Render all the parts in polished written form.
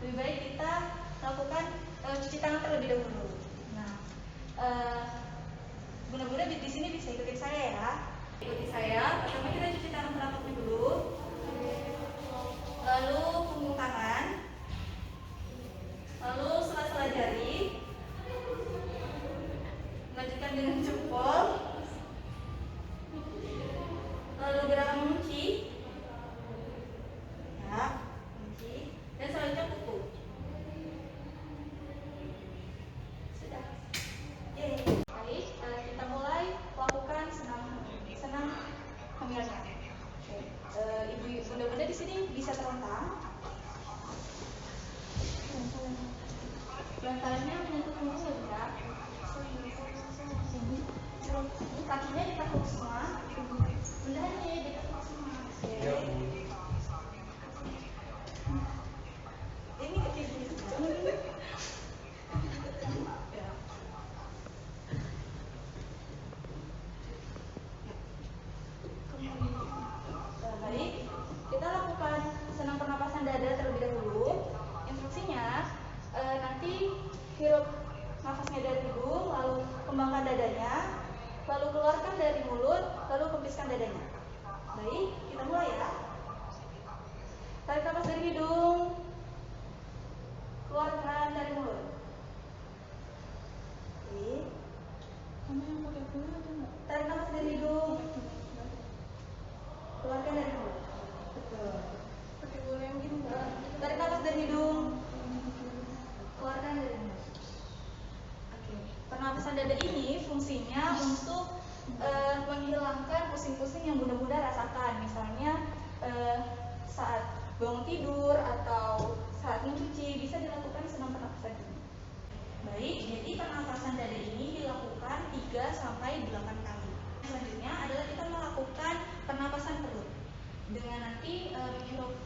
lebih baik kita lakukan cuci tangan terlebih dahulu. Nah, Bunda-bunda di sini bisa ikutin saya ya. Ikuti saya. Pertama kita cuci tangan teratur dulu. Lalu punggung tangan. Lalu sela-sela jari. Lanjutkan dengan jempol. Lalu gerakan mengunci. Ya, mengunci. Dan selanjutnya kuku. Sudah. Oke. Baik, kita mulai lakukan senam hamilnya. Ibu bunda-bunda di sini bisa terlentang. Bantalannya menyentuh punggung ya bunda. Kakinya ditekuk semua. Bunda hanya ditekuk semua. Ini kecil juga. Baik, kita lakukan senam pernapasan dada terlebih dahulu. Instruksinya nanti hirup nafasnya dari hidung, lalu kembangkan dadanya, lalu keluarkan dari mulut, lalu kempiskan dadanya. Baik, kita mulai ya. Tarik nafas dari hidung, keluarkan dari mulut. Baik. Tarik nafas dari hidung, keluarkan dari mulut. Betul. Pakai bola yang gini. Tarik nafas dari hidung, keluarkan dari mulut. Oke. Pernapasan dada ini fungsinya untuk menghilangkan pusing-pusing yang bunda-bunda rasakan. Misalnya saat bangun tidur atau saat mencuci bisa dilakukan senam pernapasan ini. Baik, jadi pernapasan dada ini dilakukan 3-8 kali. Selanjutnya adalah kita melakukan pernapasan perut. Dengan nanti menghirup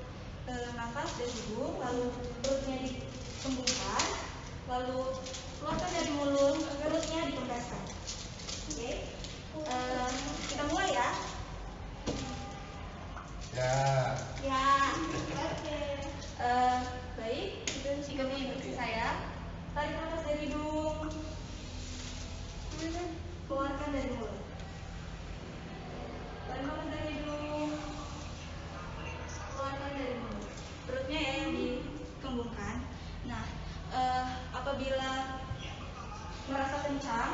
nafas dari hidung, lalu perutnya dikembangkan, lalu keluarkan dari mulut, perutnya dikempeskan. Oke, kita mulai ya. Ya. Oke. Baik, ikuti saya. Tarik nafas dari hidung, keluarkan dari mulut. Tarik nafas dari hidung, keluarkan dari mulut. Perutnya ya yang dikembangkan. Nah, apabila merasa kencang,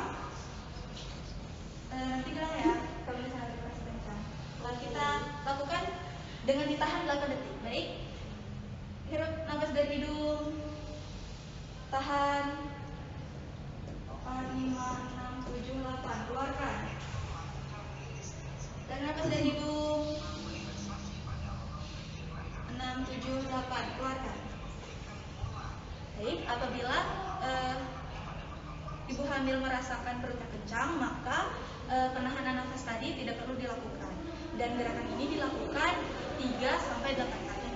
nanti bilang ya kalau misalnya merasa kencang. Lalu kita lakukan dengan ditahan 8 detik. Baik, hirup nafas dari hidung, tahan 4, 5, 6, 7, 8, keluarkan. Dan nafas dari hidung 6, 7, 8, keluarkan. Baik, apabila ibu hamil merasakan perutnya kencang, maka penahanan nafas tadi tidak perlu dilakukan. Dan gerakan ini dilakukan 3-8 kali.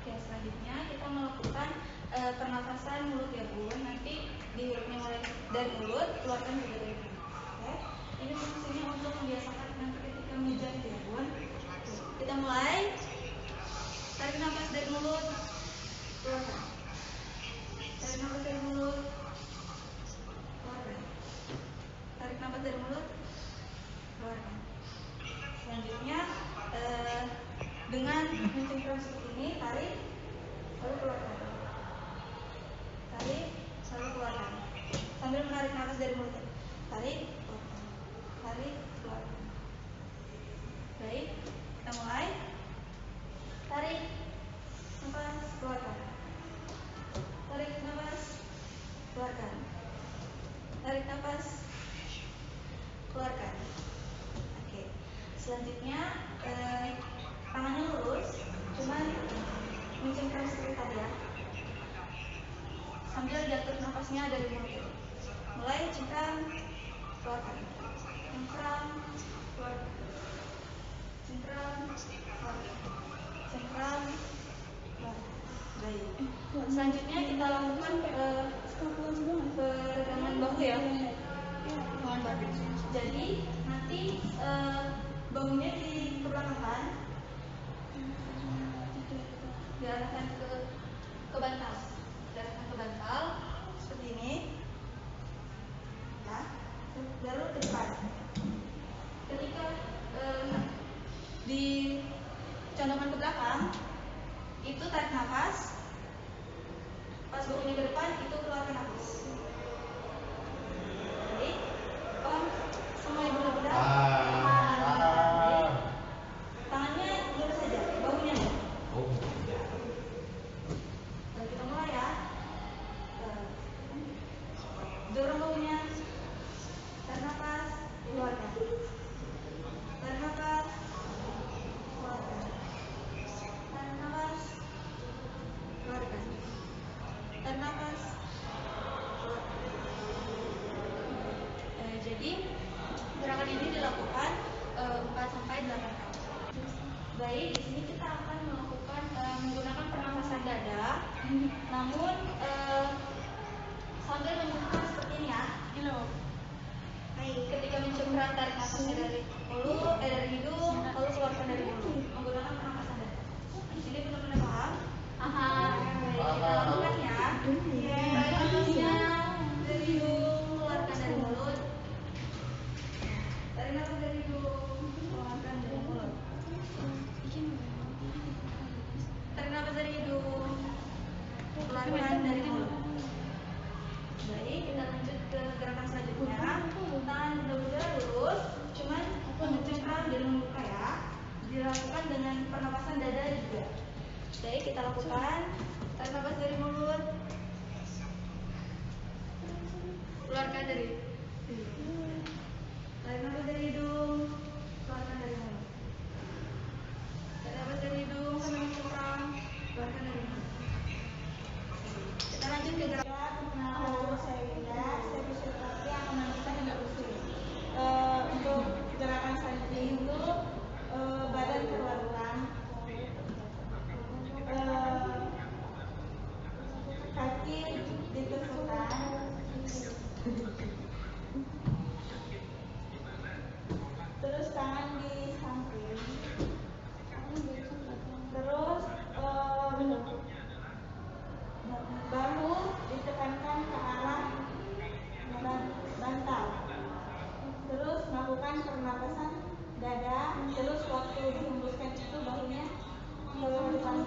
Oke, selanjutnya kita melakukan pernafasan mulut ya bun. Nanti dihirupnya mulai dari mulut, keluarkan juga dari mulut. Oke, ini fungsinya untuk membiasakan nanti ketika menjadi ya bun. Kita mulai. Tarik nafas dari mulut, keluarkan. Tarik nafas dari mulut, keluarkan. Tarik nafas dari mulut, keluarkan. Selanjutnya dengan mencengkeram seperti ini, tarik, lalu keluarkan. Tarik, lalu keluarkan. Sambil menarik nafas dari mulut. Tarik, keluarkan. Tarik, keluarkan. Baik, kita mulai. Tarik nafas, keluarkan. Tarik nafas, keluarkan. Tarik nafas, keluarkan. Oke. Selanjutnya tangannya lurus, cuman mencengkram seperti tadi ya. Sambil diatur nafasnya dari mulut. Mulai cengkram, keluarkan. Cengkram, keluarkan. Cengkram, keluarkan. Cengkram, keluarkan. Baik. Selanjutnya kita lakukan peregangan bahu ya. Jadi nanti bahunya dikebelakangkan. Ya, diarahkan ke bantal. Diarahkan ke bantal seperti ini. Ya. Baru ke depan. Ketika dicondongkan ke belakang, itu tarik nafas. Pas bahunya ke depan, itu keluarkan nafas. Baik, paham semua ibu bunda? Baik. Tangannya lurus saja, bahunya. Dan kita mulai ya. Dorong bahunya. Tarik nafas, keluarkan. Tarik nafas, keluarkan. Tarik nafas, keluarkan. Tarik nafas, keluarkan. Jadi gerakan ini dilakukan 4-8 kali. Baik, di sini kita akan melakukan menggunakan pernapasan dada, namun sambil membuka seperti ini ya. Baik, ketika mencemprang tarik nafasnya dari mulut, dari hidung, lalu keluarkan dari mulut menggunakan pernapasan dada. Ini benar-benar paham? Paham. Baik, kita lakukan ya. Tarik nafasnya dari hidung, keluarkan dari mulut. Tarik nafas dari hidung, keluarkan dari mulut. Tarik nafas dari hidung, keluarkan dari mulut. Baik, kita lanjut ke gerakan selanjutnya. Tangan bunda-bunda lurus, cuman mencengkram dan membuka ya. Dilakukan dengan pernapasan dada juga. Baik, kita lakukan. Tarik nafas dari mulut, keluarkan dari hidung. Tarik nafas dari hidung, keluarkan dari mulut. Tarik nafas dari hidung sambil mencengkram, keluarkan dari mulut. Kita lanjut ke gerakan. Perkenalkan, saya Linda, saya fisioterapi yang akan melanjutkan yang berusia. Untuk gerakan selanjutnya itu badan ke belakang, kaki ditusukkan, terus tangan di samping, terus bahu ditekankan ke arah bantal, terus melakukan pernapasan dada, terus waktu dihembuskan itu bahunya ke depan.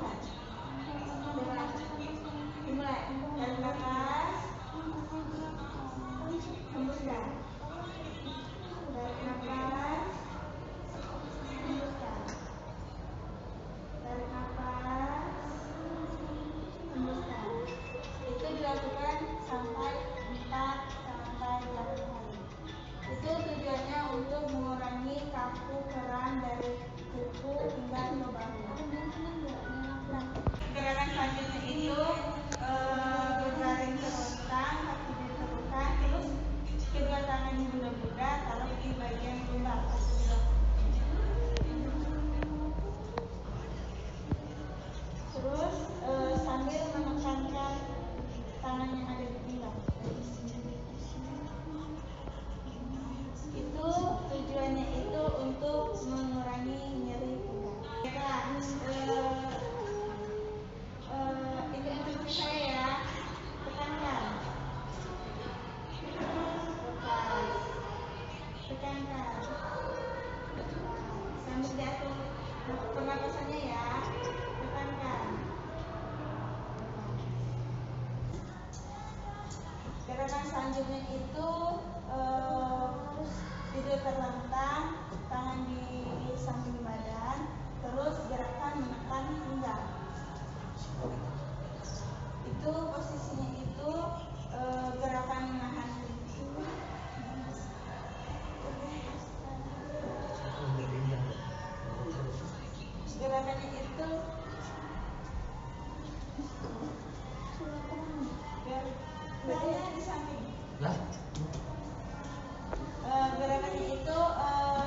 Dimulai tarik nafas, hembuskan. Tarik nafas, hembuskan. Tarik nafas, hembuskan. Itu dilakukan sampai 4-8 kali. Itu tujuannya untuk mengurangi kaku keram dari kuku hingga ke bahu. Gerakan selanjutnya itu berbaring terlentang, kaki diteguhkan, terus kedua tangannya bunda-bunda taruh di bagian lumbar. Terus sambil menekankan tangan yang ada di pinggang. Itu tujuannya itu untuk mengurangi nyeri pinggang. Ikuti saya ya. Tekankan. Lepas. Tekankan. Sambil diatur pernapasannya ya. Tekankan. Gerakan selanjutnya itu tidur terlentang, tangan di samping badan, terus gerakan menekan pinggang. Itu posisinya itu gerakan menahan gerakannya itu badannya di samping. Gerakannya itu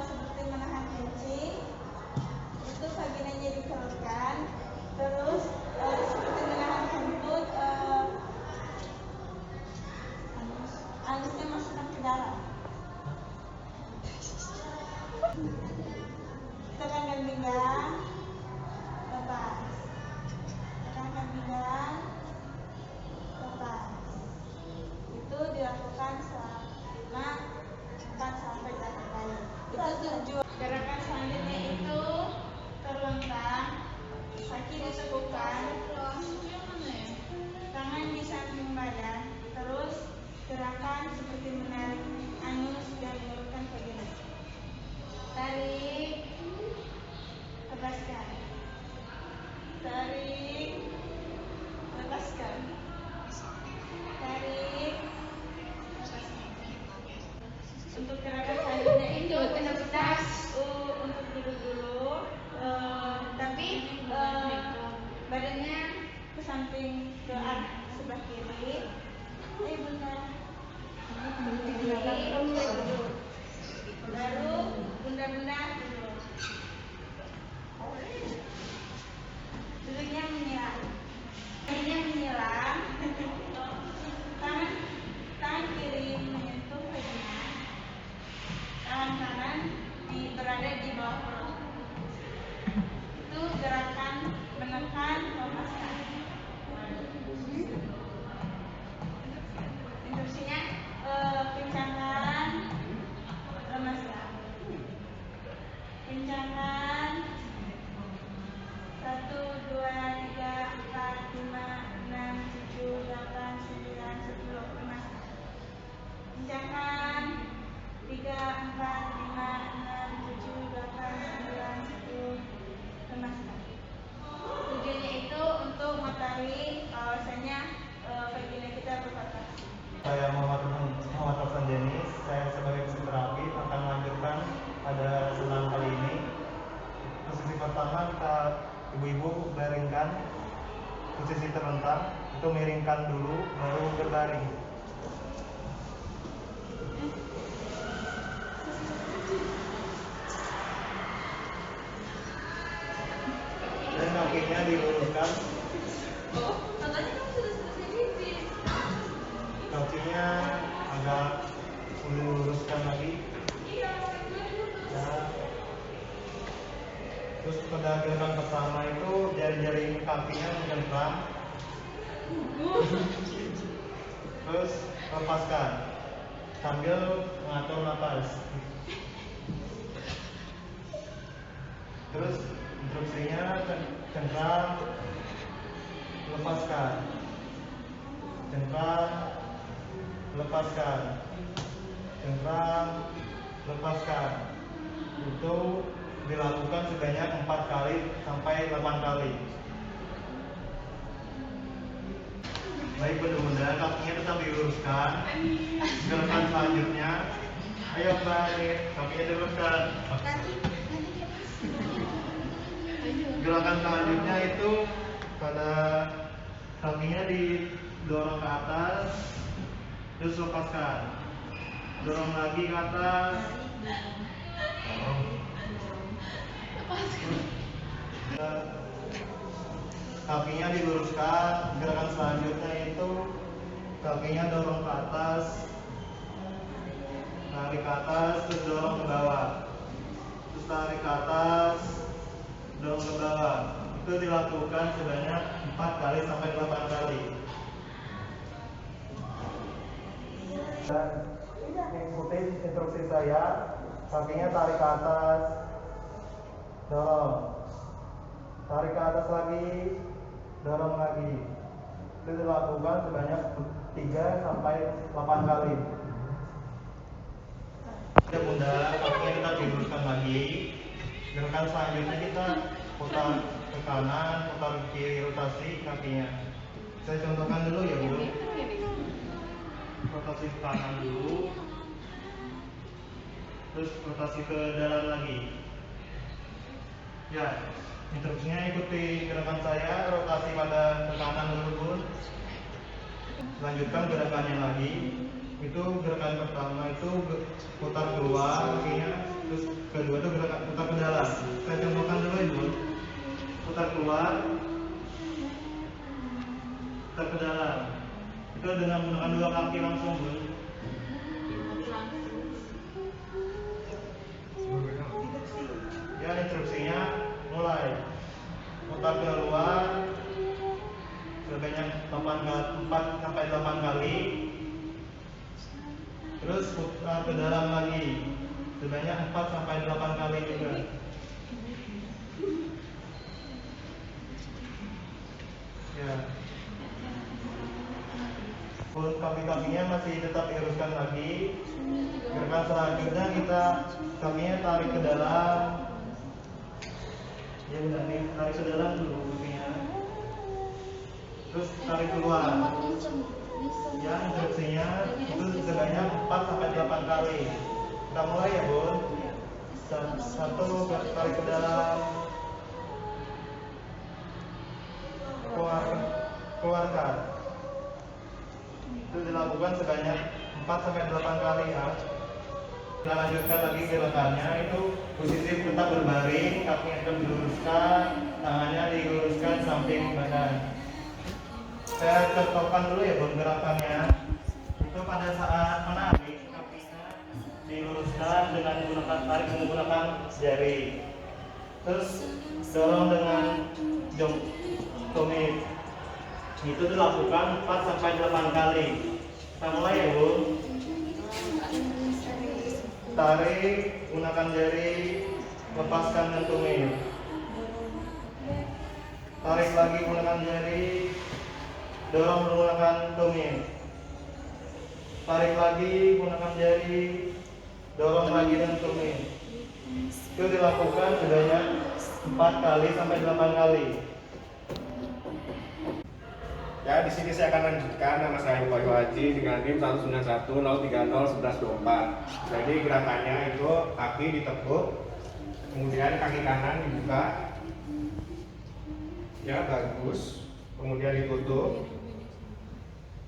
seperti menahan kencing. Itu vaginanya dikerutkan, bekukan, tangan di samping badan, terus gerakan seperti menarik anus dan mengulurkan vagina. Tarik, lepaskan. Tarik, lepaskan. Tarik, lepaskan. Untuk gerakan selanjutnya itu kita untuk duduk dulu, tapi badannya ke samping, ke arah sebelah kiri. Bunda. Kiri, duduk. Baru bunda-bunda duduk. Duduknya menyilang. Kakinya menyilang. Tangan kiri menyentuh vagina. Tangan kanan berada di bawah perut. Itu gerakan menekan, melepaskan. Instruksinya kencangkan, lemaskan. Kencangkan. 1, 2, 3, 4, 5, 6, 7, 8, 9, 10. Lemaskan. Kencangkan. 3, 4, 5, 6, 7, 8, 9, 10. Lemaskan. Tujuannya itu untuk mengetahui bahwasanya vagina kita berkontrak. Saya Muhammad Rafsan Denis, saya sebagai fisioterapi akan melanjutkan pada senam kali ini. Posisi pertama kita ibu-ibu baringkan, posisi terlentang itu miringkan dulu baru berbaring. Dan kakinya diluruskan. Katanya kamu sudah selesai pipis. Kakinya agak diluruskan lagi. Iya, Ya. Terus pada gerakan pertama itu jari-jari kakinya mencengkram. Terus lepaskan sambil mengatur napas. Terus instruksinya cengkram, lepaskan, cengkram, lepaskan, cengkram, lepaskan. Itu dilakukan sebanyak 4 kali sampai 8 kali. Baik bunda-bunda, kakinya tetap diluruskan. Gerakan selanjutnya, ayo balik, kakinya diluruskan. Gerakan selanjutnya itu pada kakinya didorong ke atas, terus lepaskan. Dorong lagi ke atas. Kakinya diluruskan. Gerakan selanjutnya itu kakinya dorong ke atas, tarik ke atas, terus dorong ke bawah, terus tarik ke atas, dorong ke bawah. Itu dilakukan sebanyak 4 kali sampai 8 kali. Dan ikuti instruksi saya, kakinya tarik ke atas, dorong, tarik ke atas lagi, dorong lagi. Itu dilakukan sebanyak 3 sampai 8 kali. Ya bunda, kakinya kita diluruskan lagi. Gerakan selanjutnya kita putar ke kanan, putar ke kiri, rotasi kakinya. Saya contohkan dulu ya bu. Rotasi ke kanan dulu, terus rotasi ke dalam lagi. Ya, instruksinya ikuti gerakan saya, rotasi pada ke kanan dulu bun. Lanjutkan gerakannya lagi. Itu gerakan pertama itu putar keluar kakinya, terus kedua itu gerakan putar ke dalam. Saya contohkan dulu ibu. Putar keluar, putar ke dalam. Itu dengan menggunakan 2 kaki langsung bun. Ya instruksinya mulai putar keluar sebanyak 4 sampai 8 kali. Terus putar ke dalam lagi sebanyak 4 sampai 8 kali juga. Ya. Kaki-kakinya masih tetap diluruskan lagi. Gerakan selanjutnya kita kakinya tarik ke dalam. Ya benar nih, tarik ke dalam dulu kakinya. Terus tarik keluar. Ya, instruksinya itu sebanyak 4 sampai 8 kali. Kita mulai ya, Bun. Satu, tarik ke dalam. Keluarkan. Itu dilakukan sebanyak 4 sampai 8 kali ya. Kita lanjutkan lagi gerakannya, itu posisi tetap berbaring, kakinya tetap diluruskan, tangannya diluruskan samping badan. Saya contohkan dulu ya Bun gerakannya. Itu pada saat menarik kakinya diluruskan dengan menggunakan tarik menggunakan jari. Terus dorong dengan tumit. Itu dilakukan 4 sampai 8 kali. Kita mulai ya Bun. Tarik gunakan jari, lepaskan dengan tumit. Tarik lagi gunakan jari, dorong menggunakan tumit. Tarik lagi gunakan jari, dorong lagi dengan tumit. Itu dilakukan sebanyak 4 kali sampai 8 kali. Ya, di sini saya akan lanjutkan. Nama saya Wahyu Haji dengan NIM 19103011124. Jadi gerakannya itu kaki ditekuk, kemudian kaki kanan dibuka. Ya, bagus. Kemudian ditutup.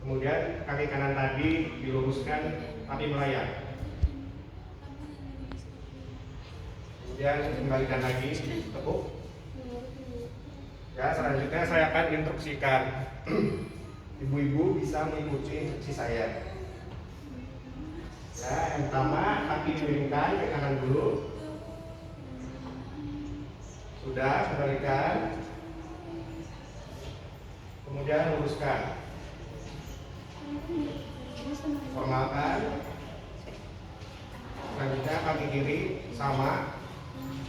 Kemudian kaki kanan tadi diluruskan tapi melayang. Kemudian kembalikan lagi, tekuk. Ya, selanjutnya saya akan instruksikan. Ibu-ibu bisa mengikuti instruksi saya. Ya, yang pertama kaki dimiringkan ke kanan dulu. Sudah, kembalikan. Kemudian luruskan. Formalkan. Selanjutnya kaki kiri sama.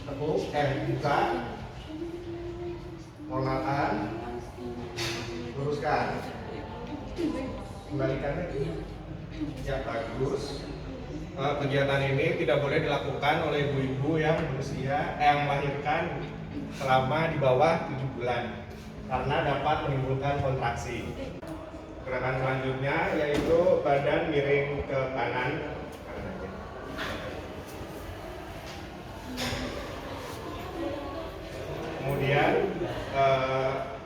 Tekuk, buka. Formalkan. Luruskan. Kembalikan lagi. Ya, bagus. Kegiatan ini tidak boleh dilakukan oleh ibu-ibu yang berusia yang melahirkan selama di bawah 7 bulan karena dapat menimbulkan kontraksi. Gerakan selanjutnya yaitu badan miring ke kanan. Kemudian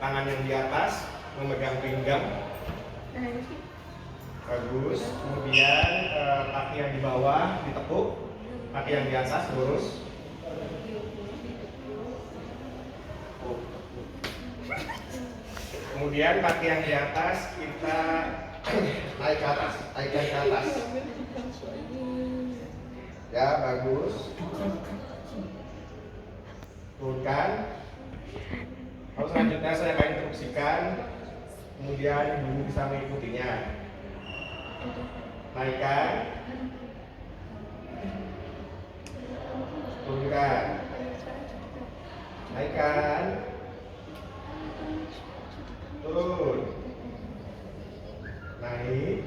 tangan yang di atas memegang pinggang. Bagus. Kemudian kaki yang di bawah ditekuk, kaki yang di atas lurus. Kemudian kaki yang di atas kita naik ke atas, naikkan ke atas. Ya, bagus. Turunkan. Lalu selanjutnya saya akan instruksikan, kemudian ibu bisa mengikutinya. Naikkan, turunkan, naikkan, turun, naik,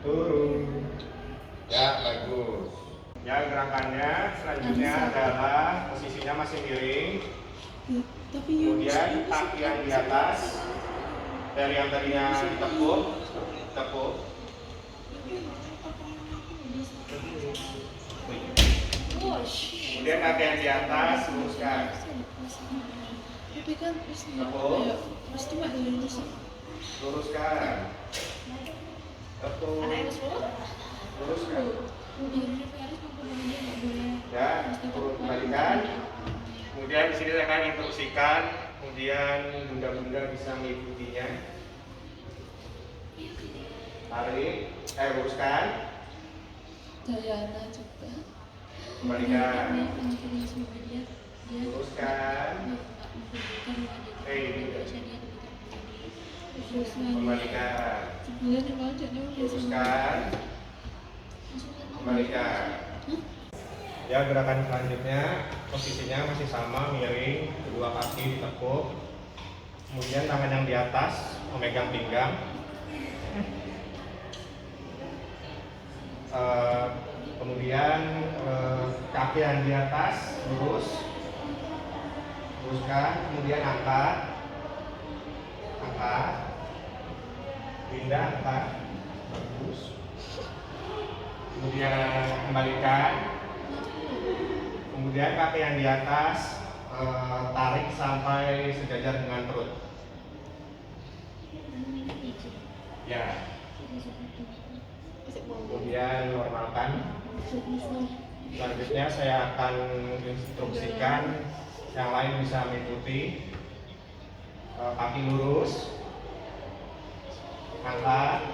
turun. Ya, bagus. Ya, gerakannya selanjutnya adalah posisinya masih miring. Kemudian kaki yang di atas dari yang tadinya ditekuk, tekuk. Kemudian kaki yang di atas luruskan. Tekuk. Luruskan. Tekuk. Luruskan. Ya, turun kembalikan. Kemudian di sini saya akan instruksikan, kemudian bunda-bunda bisa mengikutinya. Tarik, luruskan. Kembalikan. Luruskan. Kembalikan. Luruskan. Kembalikan. Ya, gerakan selanjutnya posisinya masih sama, miring, kedua kaki ditekuk. Kemudian tangan yang di atas memegang pinggang. Kemudian kaki yang di atas luruskan, kemudian angkat, pindah, angkat, bagus. Kemudian kembalikan. Kemudian kaki yang di atas tarik sampai sejajar dengan perut. Ya. Kemudian normalkan. Selanjutnya saya akan instruksikan yang lain bisa mengikuti. Kaki lurus, angkat,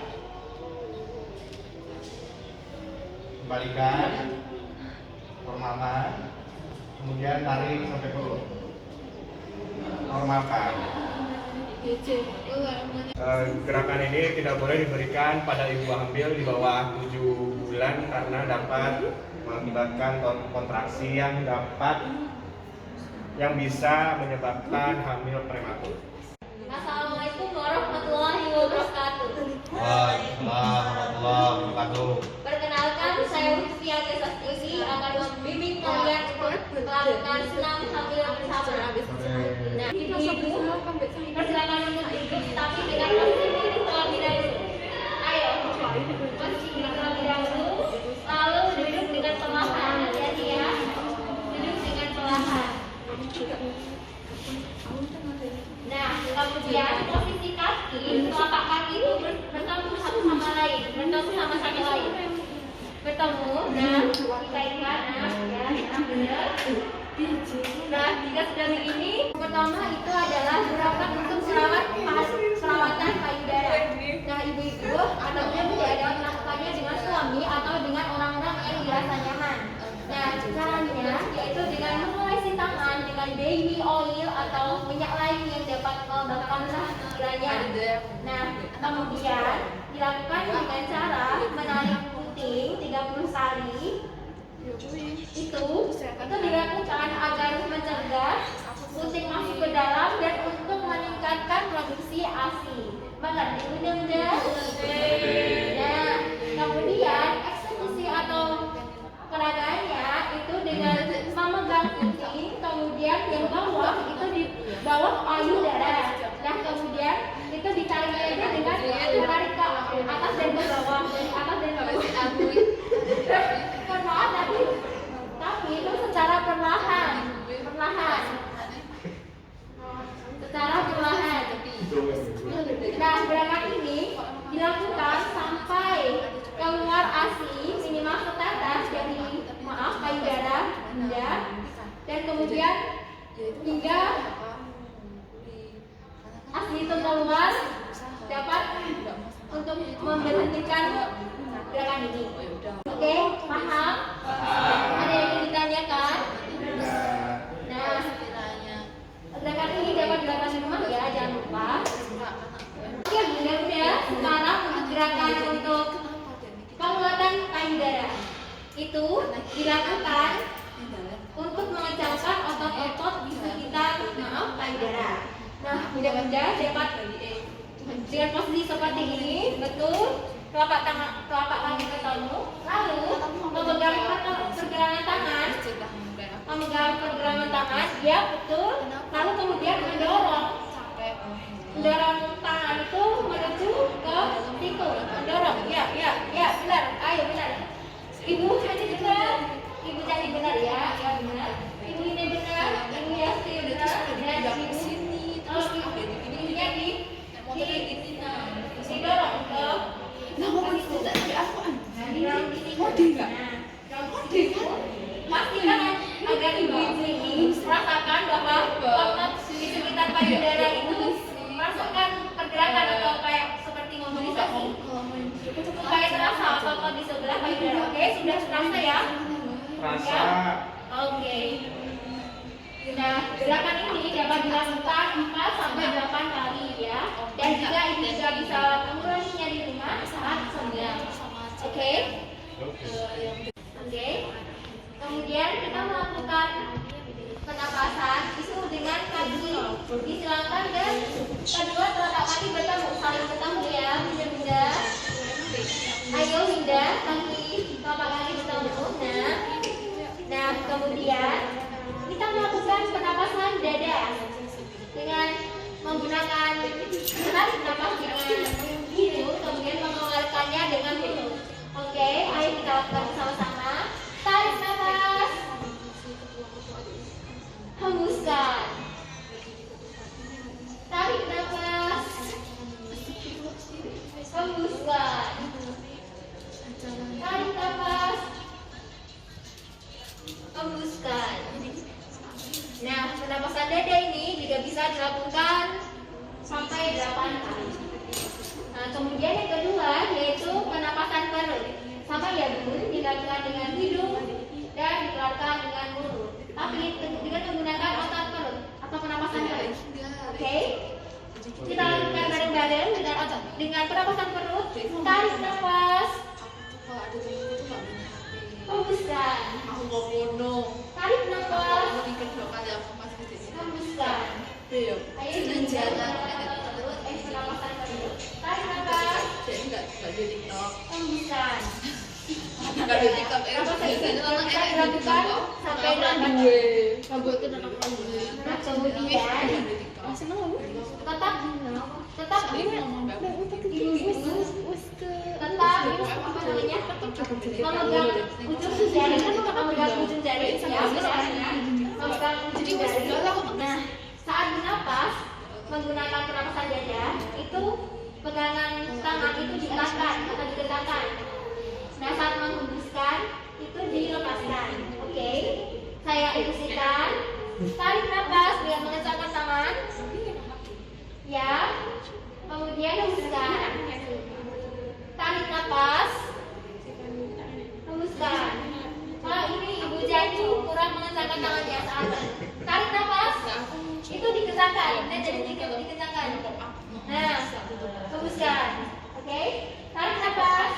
kembalikan, normalkan, kemudian tarik sampai perut, normalkan. Gerakan ini tidak boleh diberikan pada ibu hamil di bawah 7 bulan karena dapat mengakibatkan kontraksi yang bisa menyebabkan hamil prematur. Assalamualaikum warahmatullahi wabarakatuh. Waalaikumsalam warahmatullahi wabarakatuh. Perkenalkan, saya Lutfia Desastusi akan membimbing kalian untuk melakukan senam hamil bersama. Nah, ibu-ibu persilakan untuk duduk tapi dengan posisi duduk terlebih dahulu. Ayo, posisi duduk terlebih dahulu, lalu duduk dengan perlahan. Hati-hati ya, duduk dengan perlahan. Nah, kemudian posisi kaki, telapak kaki itu bertemu satu sama lain, bertemu, nah, dikaitkan, ya, benar. Nah, jika sudah begini, pertama itu adalah gerakan untuk perawatan payudara. Nah, ibu-ibu atau tidak ada melakukannya dengan suami atau dengan orang-orang yang dirasa nyaman. Nah, caranya yaitu dengan mengolesi tangan dengan baby oil atau minyak lain yang dapat membakar kiranya. Nah, kemudian dilakukan dengan cara menarik puting 30 kali. Itu dilakukan agar mencegah puting masuk ke dalam dan untuk meningkatkan produksi ASI. Mengerti bunda? Nah, kemudian eksekusi atau peragaannya itu dengan memegang puting, kemudian yang bawah itu di bawah payudara. Nah, kemudian itu ditarik lagi dengan tarik ke atas dan ke bawah, dari atas dan ke bawah. Perlahan tapi itu secara perlahan. Secara perlahan. Nah, gerakan ini dilakukan sampai keluar ASI minimal setetes dari payudara bunda, dan kemudian hingga ASI itu keluar dapat untuk memberhentikan gerakan ini. Oke, paham? Ada yang ingin ditanyakan? Nah, gerakan ini dapat dilakukan di rumah ya, jangan lupa. Oke, bunda-bunda, sekarang gerakan untuk penguatan payudara itu dilakukan untuk mengencangkan otot-otot di sekitar payudara. Nah, bunda-bunda dapat dengan posisi seperti ini, betul. Telapak kaki ketemu, lalu memegang pergelangan tangan, ya betul. Lalu kemudian mendorong tangan itu menuju ke situ, mendorong, ya benar, ayo benar. Ibu jadi benar ya benar. Ibu ini benar, ibu Yasti benar, dan ibu ibunya didorong ke pastikan agar ibu-ibu ini merasakan bahwa otot di sekitar payudara itu merasakan pergerakan atau kayak seperti mobilisasi supaya terasa otot di sebelah payudara. Oke, sudah terasa ya? Terasa. Oke. Nah, gerakan ini dapat dilakukan 4-8 kali ya. Dan juga ibu juga bisa mengulanginya di rumah saat senggang. Oke? Oke. Kemudian Disilakan dan kedua telapak kaki bertemu, saling bertemu ya, bunda-bunda. Ayo Winda, telapak kaki bertemu. Nah, kemudian kita melakukan pernapasan dada dengan menggunakan tarik nafas dengan hidung, kemudian mengeluarkannya dengan mulut. Oke, ayo kita lakukan bersama-sama. Tarik nafas, hembuskan. Tarik nafas, hembuskan. Tarik nafas, hembuskan. Nah, pernapasan dada ini juga bisa dilakukan sampai 8 kali. Nah, kemudian yang kedua yaitu pernapasan perut. Sama ya bun, dilakukan dengan hidung dan dikeluarkan dengan mulut. Tapi dengan menggunakan otot perut atau pernapasan perut. Oke? Kita lakukan bareng-bareng dengan pernapasan perut. Tarik nafas, hembuskan. Tarik nafas, hembuskan. Ayo pernapasan perut. Tarik nafas, hembuskan. Lakukan sampai 8 kali. Nah, kemudian tetap memegang ujung jari, memegang ujung jari ya, memegang ujung jari. Nah, saat bernapas menggunakan pernapasan dada itu pegangan tangan itu diarahkan atau digerakkan. Nah, saat menghembuskan itu dilepaskan. Oke, saya ilustrasikan. Tarik nafas dengan mengencangkan tangan. Ya, kemudian hembuskan. Tarik nafas, hembuskan. Kalau ini Ibu Jani kurang mengencangkan tangannya saat tarik nafas itu dikencangkan dan jadi dikencangkan. Nah, hembuskan. Oke, tarik nafas,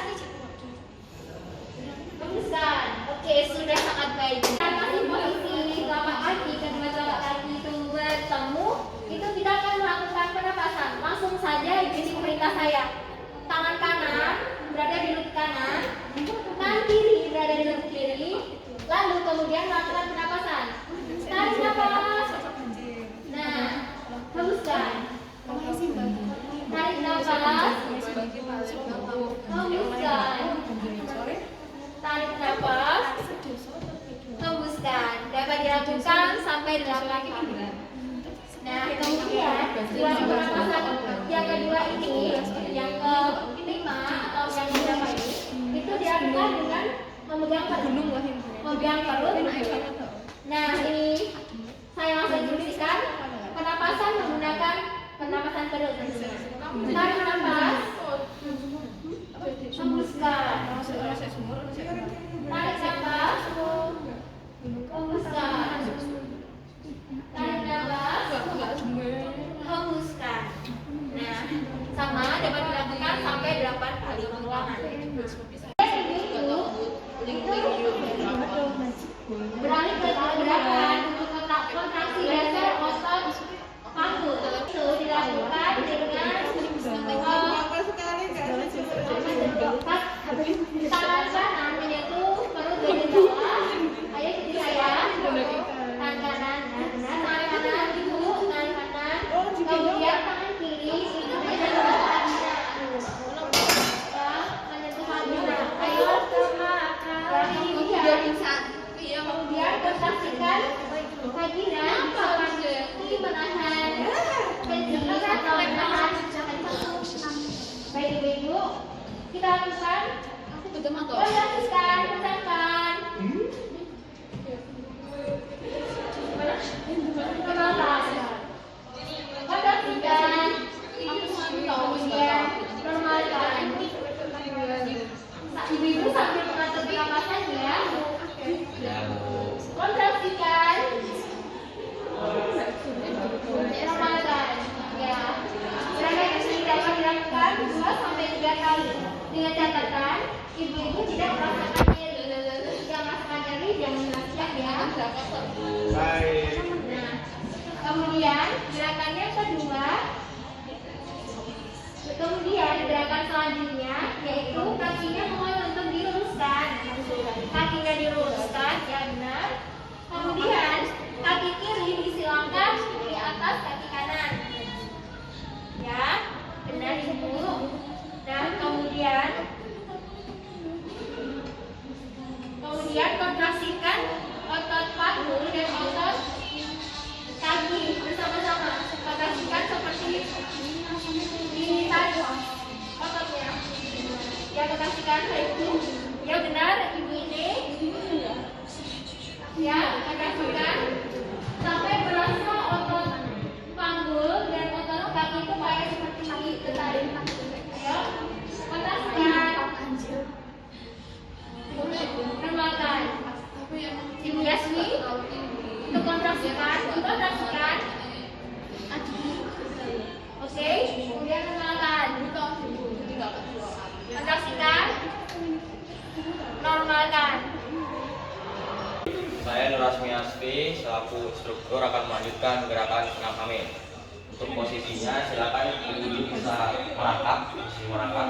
hembuskan. Oke, sudah sangat baik. Masih posisi telapak kaki, kedua telapak kaki itu bertemu, itu kita akan melakukan pernapasan. Langsung saja ikuti perintah saya. Tangan kanan berada di lutut kanan, tangan kiri berada di lutut kiri, lalu kemudian melakukan pernapasan. Tarik nafas. Nah, hembuskan. Tarik nafas, hembuskan. Tarik nafas, hembuskan. Dapat dilakukan sampai 8 kali. Nah, kemudian dua pernapasan yang kedua ini, yang kelima atau yang berapa ini, itu dilakukan dengan memegang perut. Nah, ini saya langsung instruksikan pernapasan menggunakan pernapasan perut. Tarik nafas, hembuskan. Tarik nafas, hembuskan. Tarik nafas, hembuskan. Nah, sama dapat dilakukan sampai 8 kali pengulangan. Beralih ke gerakan untuk kontraksi dasar otot panggul. Itu dilakukan dengan tangan kanan menyentuh perut bagian bawah. Ayo ikuti saya. Tangan kanan, tangan kanan ibu, tangan kanan. Kemudian tangan kiri itu menyentuh vagina. Menyentuh vagina. Ayo kemudian kontraksikan vagina seperti menahan kencing atau menahan baik ibu. Kita lakukan kontraksikan, kencangkan. Kontraksikan, kemudian normalkan. Ibu-ibu sambil mengatur pernapasannya. Kontraksikan, normalkan. Ya, gerakan ini dapat dilakukan 2-3 kali. Dengan catatan, ibu-ibu tidak merasakan nyeri. Jika merasakan nyeri, jangan menasihat ya. Baik. Nah, Kemudian gerakannya kedua. Kemudian gerakan selanjutnya yaitu kakinya mohon untuk diluruskan. Kakinya diluruskan, ya benar. Kemudian kaki kiri disilangkan di atas kaki kanan. Ya, benar Ibu. Dan kemudian kontraksikan otot panggul dan otot kaki bersama-sama. Kontraksikan seperti ini tadi ototnya. Ya, kontraksikan itu. Ya benar Ibu ini. Ya, kontraksikan sampai berasa otot panggul dan otot kaki itu kayak seperti itu tadi. Ayo, kontraksikan. Normalkan. Ibu Yasmi untuk kontraksikan. Oke, kemudian normalkan. Kontraksikan. Normalkan. Saya Nur Asmi Asfi selaku instruktur akan melanjutkan gerakan senam hamil. Untuk posisinya silakan ibu bisa merangkak, posisi merangkak.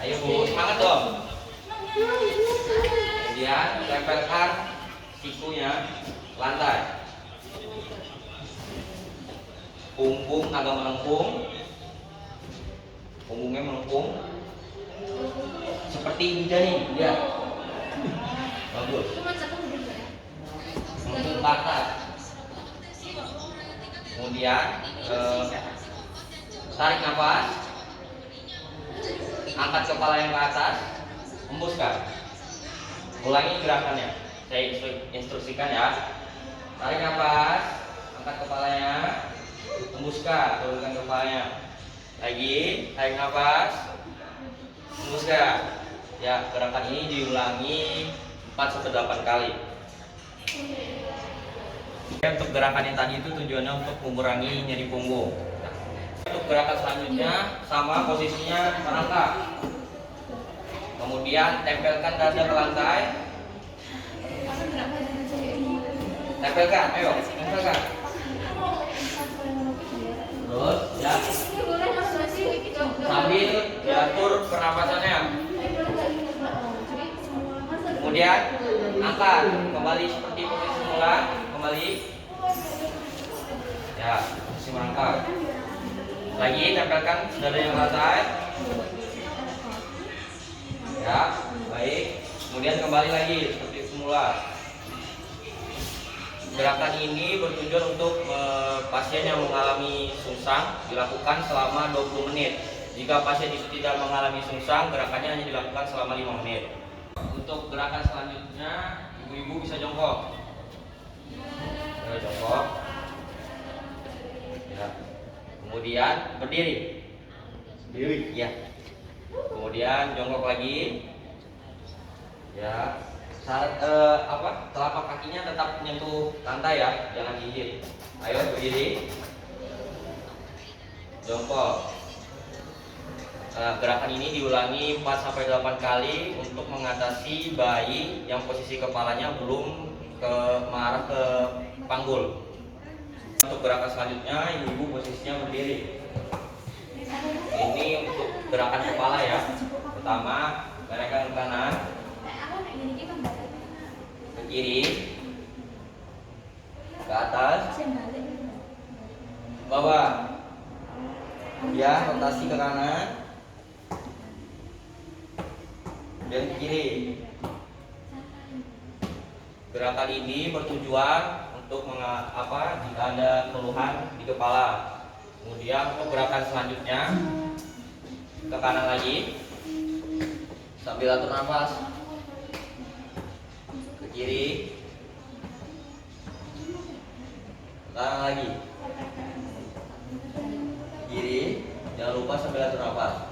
Ayo Bu, semangat dong. Kemudian tempelkan sikunya ke lantai. Punggung agak melengkung. Punggungnya melengkung. Seperti Dinda nih, lihat. Bagus. Melengkung ke atas. Kemudian tarik nafas. Angkat kepala yang ke atas, hembuskan. Ulangi gerakannya. Saya instruksikan ya. Tarik nafas, angkat kepalanya, hembuskan, turunkan kepalanya. Lagi, tarik nafas, hembuskan. Ya, gerakan ini diulangi 4-8 kali. Untuk gerakan yang tadi itu tujuannya untuk mengurangi nyeri punggung. Untuk gerakan selanjutnya sama posisinya merangkak. Kemudian tempelkan dada ke lantai. Tempelkan, ayo, tempelkan. Terus, ya. Sambil diatur pernapasannya. Kemudian angkat kembali seperti posisi semula, kembali. Ya, posisi merangkak. Lagi tempelkan dada yang lantai. Ya, baik. Kemudian kembali lagi seperti semula. Gerakan ini bertujuan untuk pasien yang mengalami sungsang dilakukan selama 20 menit. Jika pasien itu tidak mengalami sungsang, gerakannya hanya dilakukan selama 5 menit. Untuk gerakan selanjutnya, ibu-ibu bisa jongkok. Ya, jongkok. Ya. Kemudian berdiri. Diri. Ya. Kemudian jongkok lagi. Ya. Telapak kakinya tetap menyentuh lantai ya, jangan gigit. Ayo berdiri. Jongkok. Gerakan ini diulangi 4-8 kali untuk mengatasi bayi yang posisi kepalanya belum mengarah ke panggul. Untuk gerakan selanjutnya, ibu posisinya berdiri. Ini untuk gerakan kepala ya. Pertama, gerakan ke kanan, ke kiri, ke atas, ke bawah. Ya, rotasi ke kanan, dan ke kiri. Gerakan ini bertujuan untuk jika ada keluhan di kepala. Kemudian untuk gerakan selanjutnya ke kanan lagi sambil atur nafas, ke kiri, ke kanan lagi, ke kiri, jangan lupa sambil atur nafas.